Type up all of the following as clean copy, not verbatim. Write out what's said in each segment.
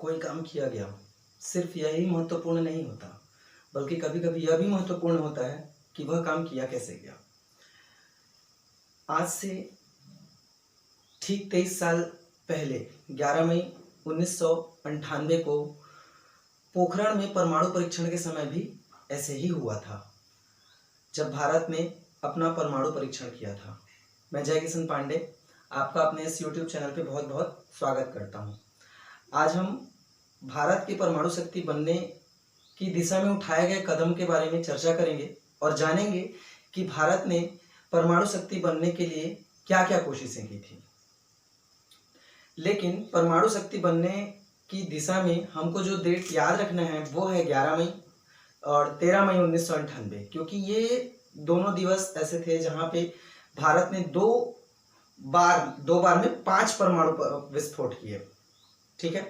कोई काम किया गया सिर्फ यही महत्वपूर्ण नहीं होता, बल्कि कभी कभी यह भी महत्वपूर्ण होता है कि वह काम किया कैसे गया। आज से ठीक 23 साल पहले 11 मई 1998 को पोखरण में परमाणु परीक्षण के समय भी ऐसे ही हुआ था, जब भारत ने अपना परमाणु परीक्षण किया था। मैं जय किशन पांडे आपका अपने इस YouTube चैनल पे बहुत बहुत स्वागत करता हूँ। आज हम भारत की परमाणु शक्ति बनने की दिशा में उठाए गए कदम के बारे में चर्चा करेंगे और जानेंगे कि भारत ने परमाणु शक्ति बनने के लिए क्या क्या कोशिशें की थी। लेकिन परमाणु शक्ति बनने की दिशा में हमको जो डेट याद रखना है वो है 11 मई और 13 मई 1998, क्योंकि ये दोनों दिवस ऐसे थे जहाँ पे भारत ने दो बार में 5 परमाणु विस्फोट किए। ठीक है,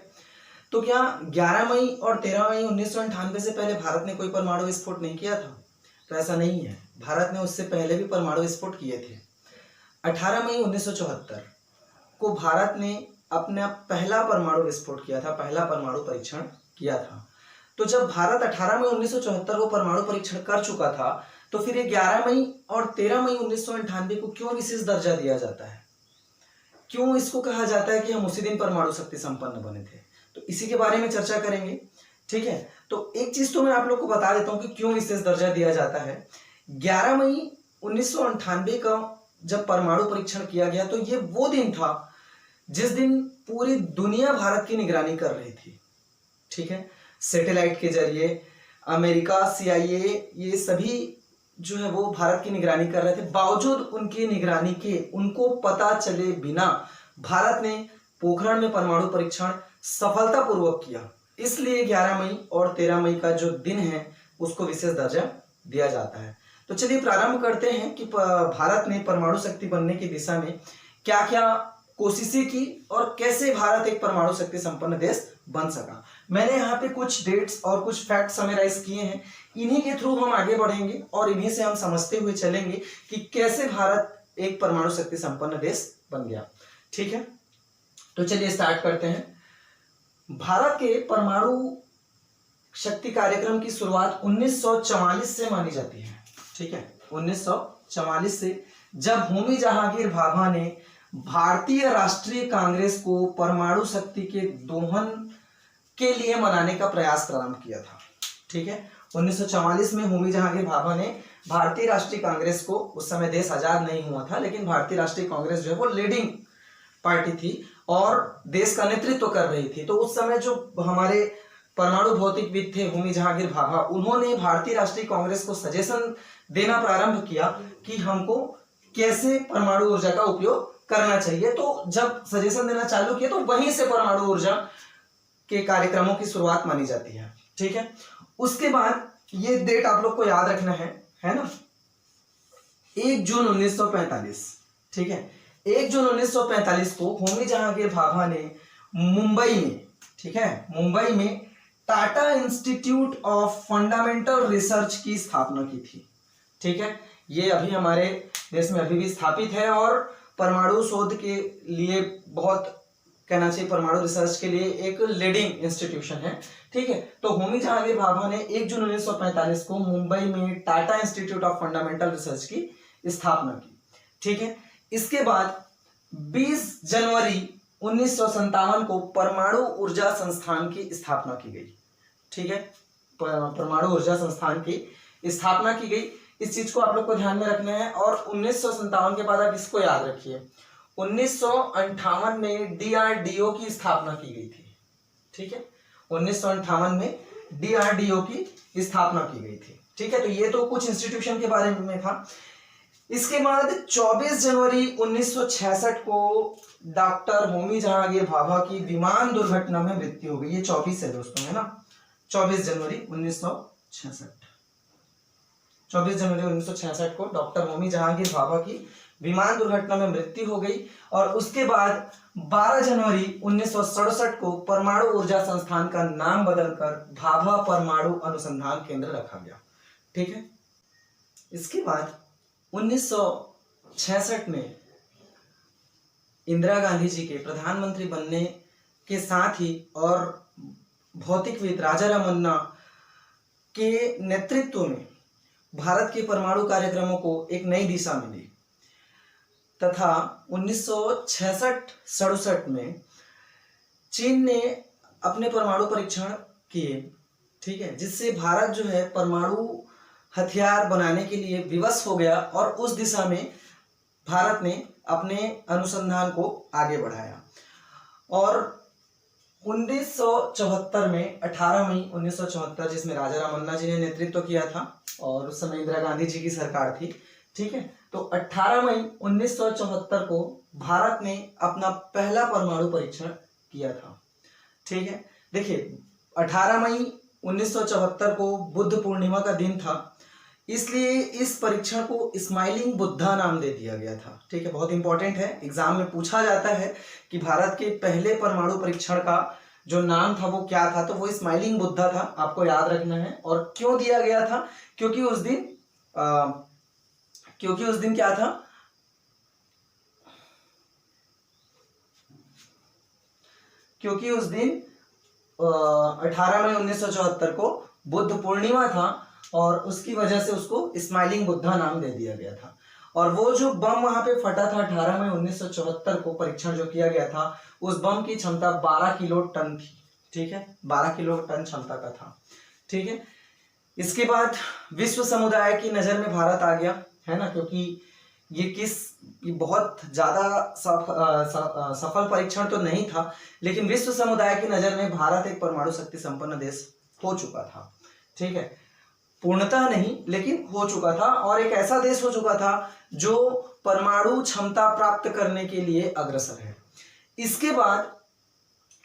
तो क्या 11 मई और 13 मई 1998 से पहले भारत ने कोई परमाणु विस्फोट नहीं किया था? तो ऐसा नहीं है, भारत ने उससे पहले भी परमाणु विस्फोट किए थे। 18 मई 1974 को भारत ने अपना पहला परमाणु विस्फोट किया था, पहला परमाणु परीक्षण किया था। तो जब भारत 18 मई 1974 को परमाणु परीक्षण कर चुका था, तो फिर ये 11 मई और 13 मई 1998 को क्यों विशेष दर्जा दिया जाता है? क्यों इसको कहा जाता है कि हम उसी दिन परमाणु शक्ति संपन्न बने थे? तो इसी के बारे में चर्चा करेंगे। ठीक है, तो एक चीज तो मैं आप लोग को बता देता हूं कि क्यों विशेष दर्जा दिया जाता है। 11 मई 1998 का जब परमाणु परीक्षण किया गया, तो ये वो दिन था जिस दिन पूरी दुनिया भारत की निगरानी कर रही थी। ठीक है, सैटेलाइट के जरिए अमेरिका, CIA, ये सभी जो है वो भारत की निगरानी कर रहे थे। बावजूद उनकी निगरानी के, उनको पता चले बिना भारत ने पोखरण में परमाणु परीक्षण सफलतापूर्वक किया। इसलिए 11 मई और 13 मई का जो दिन है उसको विशेष दर्जा दिया जाता है। तो चलिए प्रारंभ करते हैं कि भारत ने परमाणु शक्ति बनने की दिशा में क्या क्या कोशिशें की और कैसे भारत एक परमाणु शक्ति संपन्न देश बन सका। मैंने यहाँ पे कुछ डेट्स और कुछ फैक्ट समराइज किए हैं, इन्हीं के थ्रू हम आगे बढ़ेंगे और इन्हीं से हम समझते हुए चलेंगे कि कैसे भारत एक परमाणु शक्ति संपन्न देश बन गया। ठीक है, तो चलिए स्टार्ट करते हैं। भारत के परमाणु शक्ति कार्यक्रम की शुरुआत 1944 से मानी जाती है। ठीक है, 1944 से, जब होमी जहांगीर भाभा ने भारतीय राष्ट्रीय कांग्रेस को परमाणु शक्ति के दोहन के लिए मनाने का प्रयास प्रारंभ किया था। ठीक है, 1944 में होमी जहांगीर भाभा ने भारतीय राष्ट्रीय कांग्रेस को, उस समय देश आजाद नहीं हुआ था, लेकिन भारतीय राष्ट्रीय कांग्रेस जो है वो लीडिंग पार्टी थी और देश का नेतृत्व कर रही थी। तो उस समय जो हमारे परमाणु भौतिकविद थे होमी जहांगीर भाभा, उन्होंने भारतीय राष्ट्रीय कांग्रेस को सजेशन देना प्रारंभ किया कि हमको कैसे परमाणु ऊर्जा का उपयोग करना चाहिए। तो जब सजेशन देना चालू किया तो वहीं से परमाणु ऊर्जा के कार्यक्रमों की शुरुआत मानी जाती है। ठीक है, उसके बाद ये डेट आप लोग को याद रखना है ना, 1 जून 1945। ठीक है, 1 जून 1945 को होमी जहांगीर भाभा ने मुंबई में, ठीक है, मुंबई में Tata institute of fundamental research की स्थापना की थी। ठीक है, ये अभी हमारे देश में अभी भी स्थापित है और परमाणु शोध के लिए बहुत, कहना चाहिए परमाणु रिसर्च के लिए एक लीडिंग इंस्टीट्यूशन है। ठीक है, तो होमी जहांगीर भाभा ने 1 जून 1945 को मुंबई में Tata institute of fundamental research की स्थापना की। ठीक है, इसके बाद 20 जनवरी 1957 को परमाणु ऊर्जा संस्थान की स्थापना की गई। ठीक है, परमाणु ऊर्जा संस्थान की स्थापना की गई, इस चीज को आप लोग को ध्यान में रखना है। और 1957 के बाद आप इसको याद रखिए, 1958 में DRDO की स्थापना की गई थी। ठीक है, 1958 में DRDO की स्थापना की गई थी। ठीक है, तो ये तो कुछ इंस्टीट्यूशन के बारे में था। इसके बाद 24 जनवरी 1966 को डॉक्टर होमी जहांगीर भाभा की विमान दुर्घटना में मृत्यु हो गई। ये 24 है दोस्तों, है ना, 24 जनवरी 1966। 24 जनवरी 1966 को डॉक्टर होमी जहांगीर भाभा की विमान दुर्घटना में मृत्यु हो गई। और उसके बाद 12 जनवरी 1967 को परमाणु ऊर्जा संस्थान का नाम बदलकर भाभा परमाणु अनुसंधान केंद्र रखा गया। ठीक है, इसके बाद 1966 में इंदिरा गांधी जी के प्रधानमंत्री बनने के साथ ही और भौतिकविद राजा रामन्ना के नेतृत्व में भारत के परमाणु कार्यक्रमों को एक नई दिशा मिली तथा 1966-67 में चीन ने अपने परमाणु परीक्षण किए, ठीक है, जिससे भारत जो है परमाणु हथियार बनाने के लिए विवश हो गया और उस दिशा में भारत ने अपने अनुसंधान को आगे बढ़ाया। और 1974 में 18 मई 1974, जिसमें राजा रामन्ना जी ने नेतृत्व किया था और उस समय इंदिरा गांधी जी की सरकार थी, ठीक है, तो 18 मई 1974 को भारत ने अपना पहला परमाणु परीक्षण किया था, ठीक है। देखिए 18 मई 1974 को बुद्ध पूर्णिमा का दिन था, इसलिए इस परीक्षण को स्माइलिंग बुद्धा नाम दे दिया गया था, ठीक है। बहुत इंपॉर्टेंट है, एग्जाम में पूछा जाता है कि भारत के पहले परमाणु परीक्षण का जो नाम था वो क्या था, तो वो स्माइलिंग बुद्धा था, आपको याद रखना है। और क्यों दिया गया था? क्योंकि उस दिन क्या था, क्योंकि उस दिन 18 मई 1974 को बुद्ध पूर्णिमा था और उसकी वजह से उसको स्माइलिंग बुद्धा नाम दे दिया गया था। और वो जो बम वहां पे फटा था 18 मई 1974 को, परीक्षण जो किया गया था, उस बम की क्षमता 12 किलो टन थी, ठीक है, 12 किलो टन क्षमता का था, ठीक है। इसके बाद विश्व समुदाय की नजर में भारत आ गया, है ना, क्योंकि ये बहुत ज्यादा सफल परीक्षण तो नहीं था, लेकिन विश्व समुदाय की नजर में भारत एक परमाणु शक्ति संपन्न देश हो चुका था, ठीक है, पूर्णतः नहीं लेकिन हो चुका था, और एक ऐसा देश हो चुका था जो परमाणु क्षमता प्राप्त करने के लिए अग्रसर है। इसके बाद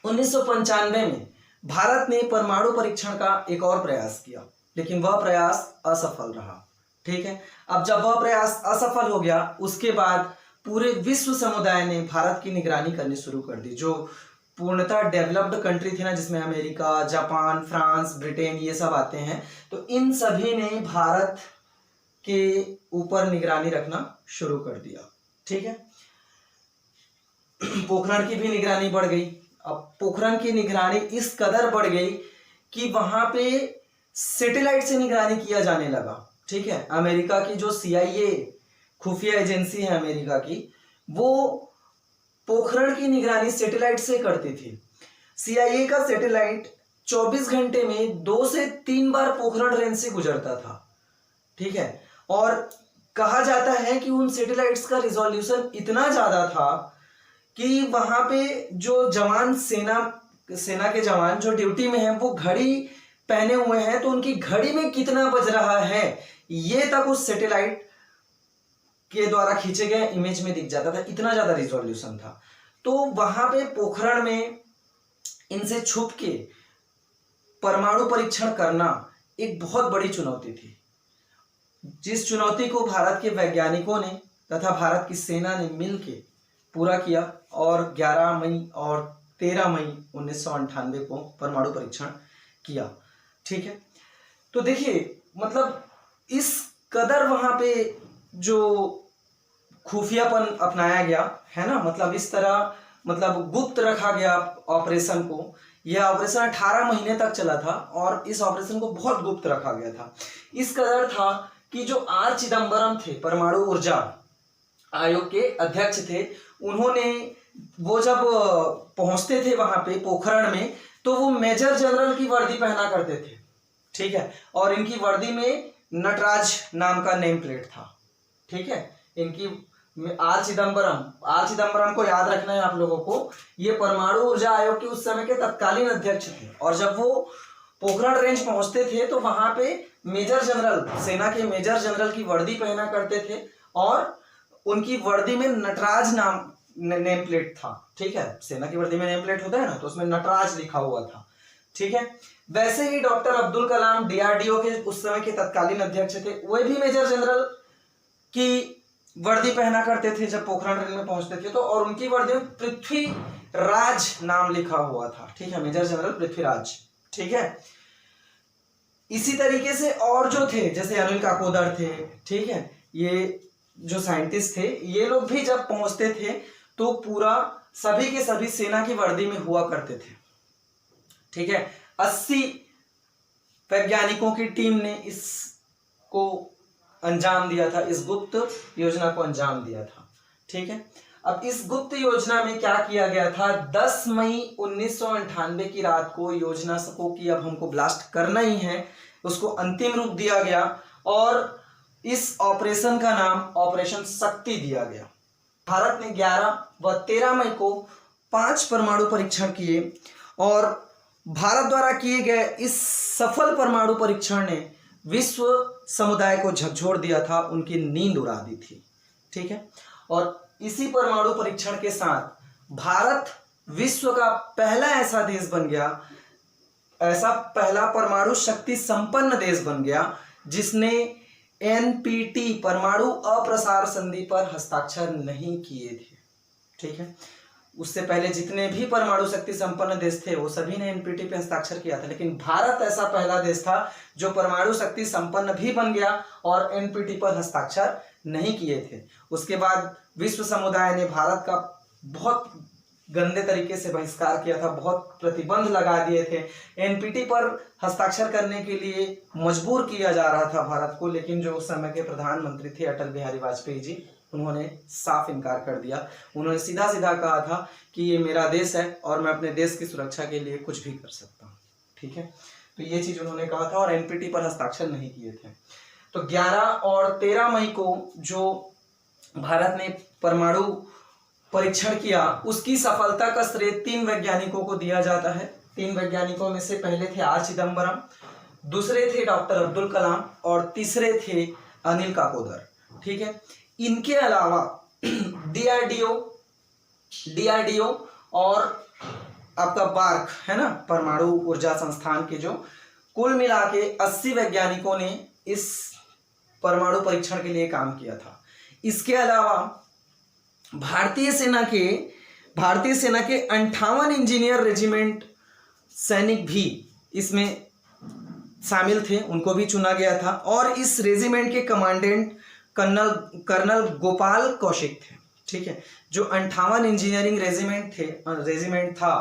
1995 में भारत ने परमाणु परीक्षण का एक और प्रयास किया, लेकिन वह प्रयास असफल रहा, ठीक है। अब जब वह प्रयास असफल हो गया, उसके बाद पूरे विश्व समुदाय ने भारत की निगरानी करनी शुरू कर दी। जो पूर्णतः डेवलप्ड कंट्री थी ना, जिसमें अमेरिका, जापान, फ्रांस, ब्रिटेन ये सब आते हैं, तो इन सभी ने भारत के ऊपर निगरानी रखना शुरू कर दिया, ठीक है। पोखरण की भी निगरानी बढ़ गई। अब पोखरण की निगरानी इस कदर बढ़ गई कि वहां पे सैटेलाइट से निगरानी किया जाने लगा, ठीक है। अमेरिका की जो CIA खुफिया एजेंसी है अमेरिका की, वो पोखरण की निगरानी सैटेलाइट से करती थी। CIA का सैटेलाइट 24 घंटे में 2 से 3 बार पोखरण रेंज से गुजरता था, ठीक है। और कहा जाता है कि उन सैटेलाइट्स का रिजोल्यूशन इतना ज्यादा था कि वहां पे जो जवान सेना के जवान जो ड्यूटी में हैं, वो घड़ी पहने हुए हैं, तो उनकी घड़ी में कितना बज रहा है ये तक उस सैटेलाइट के द्वारा खींचे गए इमेज में दिख जाता था, इतना ज्यादा रिजोल्यूशन था। तो वहां पे पोखरण में इनसे छुप के परमाणु परीक्षण करना एक बहुत बड़ी चुनौती थी, जिस चुनौती को भारत के वैज्ञानिकों ने तथा भारत की सेना ने मिलकर पूरा किया और 11 मई और 13 मई 1998 को परमाणु परीक्षण किया, ठीक है। तो देखिए मतलब इस कदर वहां पे जो खुफियापन अपनाया गया है ना, मतलब इस तरह मतलब गुप्त रखा गया ऑपरेशन को। यह ऑपरेशन 18 महीने तक चला था और इस ऑपरेशन को बहुत गुप्त रखा गया था। इस कदर था कि जो R चिदम्बरम थे, परमाणु ऊर्जा आयोग के अध्यक्ष थे, उन्होंने वो जब पहुंचते थे वहां पे पोखरण में, तो वो मेजर जनरल की वर्दी पहना करते थे, ठीक है। और इनकी वर्दी में नटराज नाम का नेम प्लेट था, ठीक है। इनकी R चिदम्बरम को याद रखना है आप लोगों को। ये परमाणु ऊर्जा आयोग के उस समय के तत्कालीन अध्यक्ष थे, और जब वो पोखरण रेंज पहुंचते थे तो वहां पे मेजर जनरल, सेना के मेजर जनरल की वर्दी पहना करते थे, और उनकी वर्दी में नटराज नाम नेम प्लेट था, ठीक है। सेना की वर्दी में नेम प्लेट होता है ना, तो उसमें नटराज लिखा हुआ था, ठीक है। वैसे ही डॉक्टर अब्दुल कलाम DRDO के उस समय के तत्कालीन अध्यक्ष थे, वे भी मेजर जनरल की वर्दी पहना करते थे जब पोखरण रेंज में पहुंचते थे तो, और उनकी वर्दी में पृथ्वीराज नाम लिखा हुआ था, ठीक है, मेजर जनरल पृथ्वीराज, ठीक है। इसी तरीके से और जो थे, जैसे अनिल काकोदर थे, ठीक है, ये जो साइंटिस्ट थे, ये लोग भी जब पहुंचते थे तो पूरा सभी के सभी सेना की वर्दी में हुआ करते थे। ठीक है, 80 वैज्ञानिकों की टीम ने इसको अंजाम दिया था, इस गुप्त योजना को अंजाम दिया था। ठीक है, अब इस गुप्त योजना में क्या किया गया था, 10 मई 1998 की रात को योजना को कि अब हमको ब्लास्ट करना ही है, उसको अंतिम रूप दिया गया और इस ऑपरेशन का नाम ऑपरेशन शक्ति दिया गया। भारत ने 11 व 13 मई को 5 परमाणु परीक्षण किए और भारत द्वारा किए गए इस सफल परमाणु परीक्षण ने विश्व समुदाय को झकझोर दिया था, उनकी नींद उड़ा दी थी। ठीक है, और इसी परमाणु परीक्षण के साथ भारत विश्व का पहला ऐसा देश बन गया, ऐसा पहला परमाणु शक्ति संपन्न देश बन गया जिसने एनपीटी परमाणु अप्रसार संधि पर हस्ताक्षर नहीं किए थे। ठीक है, उससे पहले जितने भी परमाणु शक्ति संपन्न देश थे वो सभी ने एनपीटी पे हस्ताक्षर किया था, लेकिन भारत ऐसा पहला देश था जो परमाणु शक्ति संपन्न भी बन गया और एनपीटी पर हस्ताक्षर नहीं किए थे। उसके बाद विश्व समुदाय ने भारत का बहुत गंदे तरीके से बहिष्कार किया था, बहुत प्रतिबंध लगा दिए थे, एनपीटी पर हस्ताक्षर करने के लिए मजबूर किया जा रहा था भारत को, लेकिन जो उस समय के प्रधानमंत्री थे अटल बिहारी वाजपेयी जी, उन्होंने साफ इनकार कर दिया। उन्होंने सीधा सीधा कहा था कि ये मेरा देश है और मैं अपने देश की सुरक्षा के लिए कुछ भी कर सकता हूँ। ठीक है, तो ये चीज उन्होंने कहा था और एनपीटी पर हस्ताक्षर नहीं किए थे। तो 11 और 13 मई को जो भारत ने परमाणु परीक्षण किया उसकी सफलता का श्रेय 3 वैज्ञानिकों को दिया जाता है। 3 वैज्ञानिकों में से पहले थे आर चिदम्बरम, दूसरे थे डॉक्टर अब्दुल कलाम और तीसरे थे अनिल काकोदर। ठीक है, इनके अलावा डीआरडीओ और आपका बार्क है ना, परमाणु ऊर्जा संस्थान के जो कुल मिला के 80 वैज्ञानिकों ने इस परमाणु परीक्षण के लिए काम किया था। इसके अलावा भारतीय सेना के 58 इंजीनियर रेजिमेंट सैनिक भी इसमें शामिल थे, उनको भी चुना गया था और इस रेजिमेंट के कमांडेंट कर्नल गोपाल कौशिक थे। ठीक है, जो 58 इंजीनियरिंग रेजिमेंट था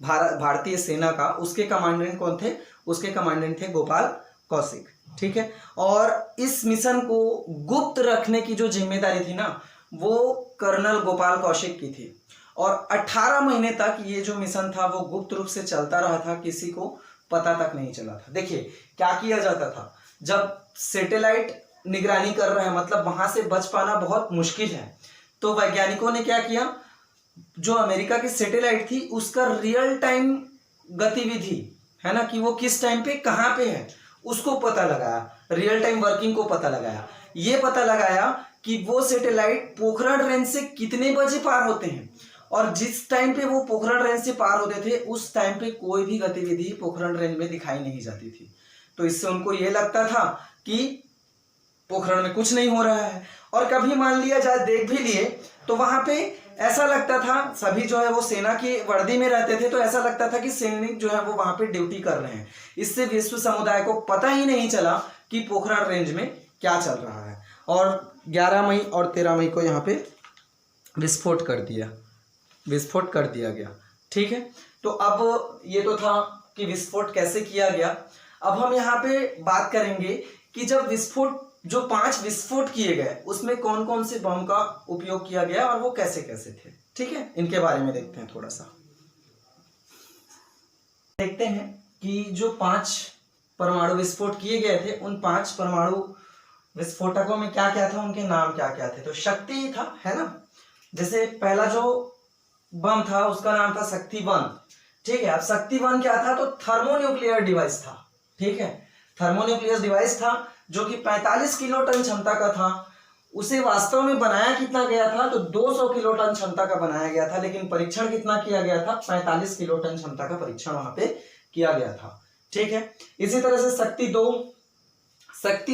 भारतीय सेना का, उसके कमांडेंट कौन थे, उसके कमांडेंट थे गोपाल कौशिक। ठीक है, और इस मिशन को गुप्त रखने की जो जिम्मेदारी थी ना वो कर्नल गोपाल कौशिक की थी और 18 महीने तक ये जो मिशन था वो गुप्त रूप से चलता रहा था, किसी को पता तक नहीं चला था। देखिए क्या किया जाता था, जब सैटेलाइट निगरानी कर रहे हैं, मतलब वहां से बच पाना बहुत मुश्किल है, तो वैज्ञानिकों ने क्या किया, जो अमेरिका की सैटेलाइट थी उसका रियल टाइम गतिविधि है ना कि वो किस टाइम पे कहाँ पे है उसको पता लगाया, रियल टाइम वर्किंग को पता लगाया। ये पता लगाया कि वो सैटेलाइट पोखरण रेंज से कितने बजे पार होते हैं और जिस टाइम पे वो पोखरण रेंज से पार होते थे उस टाइम पे कोई भी गतिविधि पोखरण रेंज में दिखाई नहीं जाती थी। तो इससे उनको ये लगता था कि पोखरण में कुछ नहीं हो रहा है, और कभी मान लिया जाए देख भी लिए तो वहां पे ऐसा लगता था, सभी जो है वो सेना की वर्दी में रहते थे, तो ऐसा लगता था कि सैनिक जो है वो वहां पे ड्यूटी कर रहे हैं। इससे विश्व समुदाय को पता ही नहीं चला कि पोखरण रेंज में क्या चल रहा है। और 11 मई और 13 मई को यहाँ पे विस्फोट कर दिया गया। ठीक है, तो अब ये तो था कि विस्फोट कैसे किया गया। अब हम यहाँ पे बात करेंगे कि जब जो 5 विस्फोट किए गए उसमें कौन कौन से बम का उपयोग किया गया और वो कैसे कैसे थे। ठीक है, इनके बारे में देखते हैं, थोड़ा सा देखते हैं कि जो 5 परमाणु विस्फोट किए गए थे उन 5 परमाणु विस्फोटकों में क्या क्या था, उनके नाम क्या क्या थे। तो शक्ति था, है ना, जैसे पहला जो बम था उसका नाम था शक्ति 1। ठीक है, अब शक्ति 1 क्या था, तो थर्मोन्यूक्लियर डिवाइस था। ठीक है, थर्मोन्यूक्लियर डिवाइस था जो कि 45 किलोटन क्षमता का था। उसे वास्तव में बनाया कितना गया था, तो 200 किलोटन क्षमता का बनाया गया था, लेकिन परीक्षण कितना किया गया था, 45 किलोटन क्षमता का परीक्षण वहां पे किया गया था। ठीक है, इसी तरह से शक्ति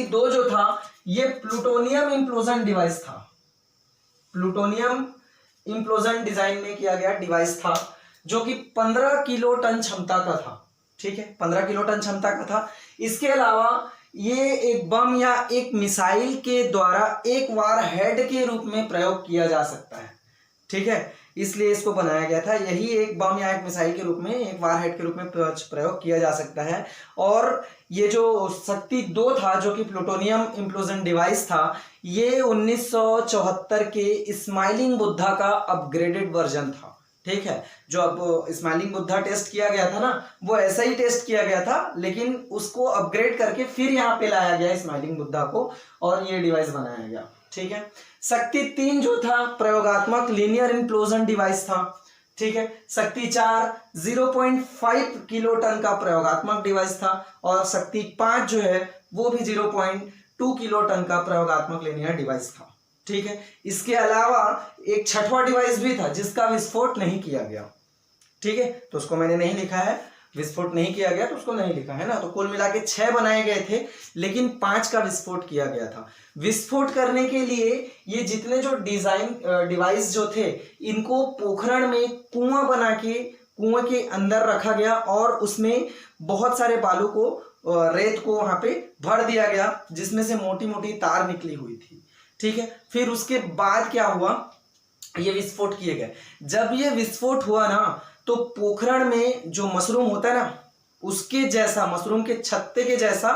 2 जो था ये प्लूटोनियम इम्प्लोजन डिवाइस था। प्लूटोनियम इम्प्लोजन डिजाइन में किया गया डिवाइस था जो कि 15 किलोटन क्षमता का था। ठीक है, 15 किलोटन क्षमता का था। इसके अलावा ये एक बम या एक मिसाइल के द्वारा एक वार हेड के रूप में प्रयोग किया जा सकता है। ठीक है, इसलिए इसको बनाया गया था। यही एक बम या एक मिसाइल के रूप में, एक वारहेड के रूप में प्रयोग किया जा सकता है। और ये जो शक्ति 2 था, जो कि प्लूटोनियम इम्प्लोजन डिवाइस था, ये 1974 के स्माइलिंग बुद्धा का अपग्रेडेड वर्जन था। ठीक है, जो अब स्माइलिंग बुद्धा टेस्ट किया गया था ना, वो ऐसा ही टेस्ट किया गया था, लेकिन उसको अपग्रेड करके फिर यहाँ पे लाया गया स्माइलिंग बुद्धा को, और ये डिवाइस बनाया गया। ठीक है, शक्ति 3 जो था प्रयोगात्मक लीनियर इम्प्लोजन डिवाइस था। ठीक है, शक्ति 4 0.5 किलोटन का प्रयोगात्मक डिवाइस था, और शक्ति 5 जो है वो भी 0.2 किलोटन का प्रयोगात्मक लीनियर डिवाइस था। ठीक है, इसके अलावा एक छठवां डिवाइस भी था जिसका विस्फोट नहीं किया गया। ठीक है, तो उसको मैंने नहीं लिखा है, विस्फोट नहीं किया गया तो उसको नहीं लिखा है ना। तो कुल मिला के 6 बनाए गए थे, लेकिन 5 का विस्फोट किया गया था। विस्फोट करने के लिए ये जितने जो डिवाइस जो थे, इनको पोखरण में कुआं बना के कुएं के अंदर रखा गया, और उसमें बहुत सारे बालू को, रेत को वहां पे भर दिया गया, जिसमें से मोटी मोटी तार निकली हुई थी। ठीक है, फिर उसके बाद क्या हुआ, ये विस्फोट किए गए। जब ये विस्फोट हुआ ना, तो पोखरण में जो मशरूम होता है ना, उसके जैसा, मशरूम के छत्ते के जैसा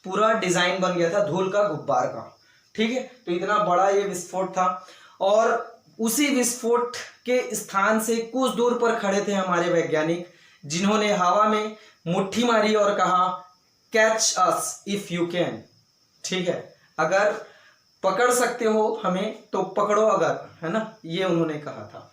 पूरा डिजाइन बन गया था, धूल का गुब्बार का। ठीक है, तो इतना बड़ा ये विस्फोट था। और उसी विस्फोट के स्थान से कुछ दूर पर खड़े थे हमारे वैज्ञानिक, जिन्होंने हवा में मुट्ठी मारी और कहा, catch us if you can. ठीक है, अगर पकड़ सकते हो हमें तो पकड़ो अगर, है ना, ये उन्होंने कहा था।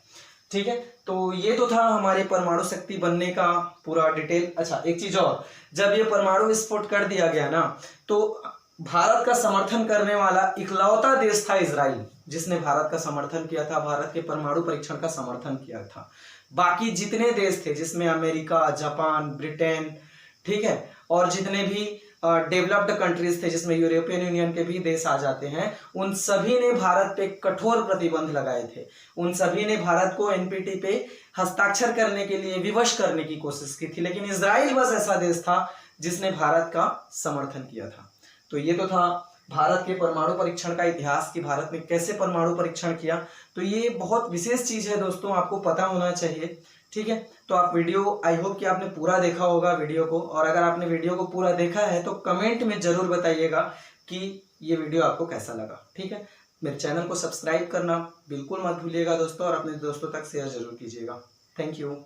ठीक है, तो ये तो था हमारे परमाणु शक्ति बनने का पूरा डिटेल। अच्छा, एक चीज और, जब ये परमाणु विस्फोट कर दिया गया ना, तो भारत का समर्थन करने वाला इकलौता देश था इजराइल, जिसने भारत का समर्थन किया था, भारत के परमाणु परीक्षण का समर्थन किया था। बाकी जितने देश थे, जिसमें अमेरिका, जापान, ब्रिटेन, ठीक है, और जितने भी डेवलप्ड कंट्रीज थे, जिसमें यूरोपियन यूनियन के भी देश आ जाते हैं, उन सभी ने भारत पे कठोर प्रतिबंध लगाए थे। उन सभी ने भारत को एनपीटी पे हस्ताक्षर करने के लिए विवश करने की कोशिश की थी, लेकिन इजराइल बस ऐसा देश था जिसने भारत का समर्थन किया था। तो ये तो था भारत के परमाणु परीक्षण का इतिहास, कि भारत ने कैसे परमाणु परीक्षण किया। तो ये बहुत विशेष चीज है दोस्तों, आपको पता होना चाहिए। ठीक है, तो आप वीडियो, आई होप कि आपने पूरा देखा होगा वीडियो को, और अगर आपने वीडियो को पूरा देखा है तो कमेंट में जरूर बताइएगा कि ये वीडियो आपको कैसा लगा। ठीक है, मेरे चैनल को सब्सक्राइब करना बिल्कुल मत भूलिएगा दोस्तों, और अपने दोस्तों तक शेयर जरूर कीजिएगा। Thank you.